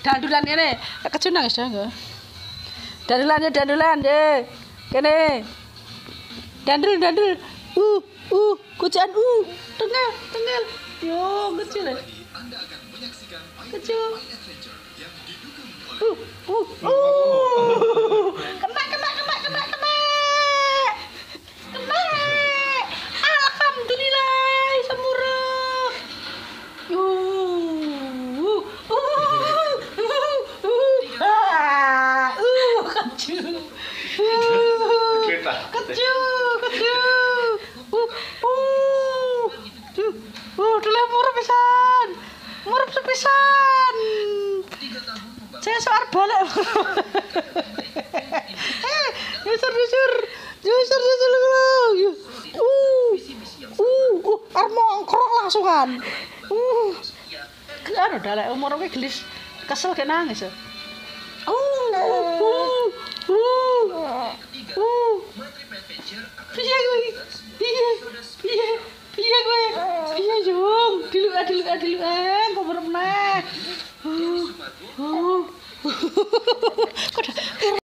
Dandulan kene. Keju nangis enggak? Dandulan deh. Kene. Dandul. Kucaan tengah. Yo, kecil. Kecil. Kena. Alhamdulillah, semurah. Kecil. Dulu murah sepisan. Saya soal balik. Nyusur. Armongkrong langsungan. Anu dalek umur kowe gelis kesel kek nangis. Piye kowe? Piye Jung? Diluk-diluk kober meneh.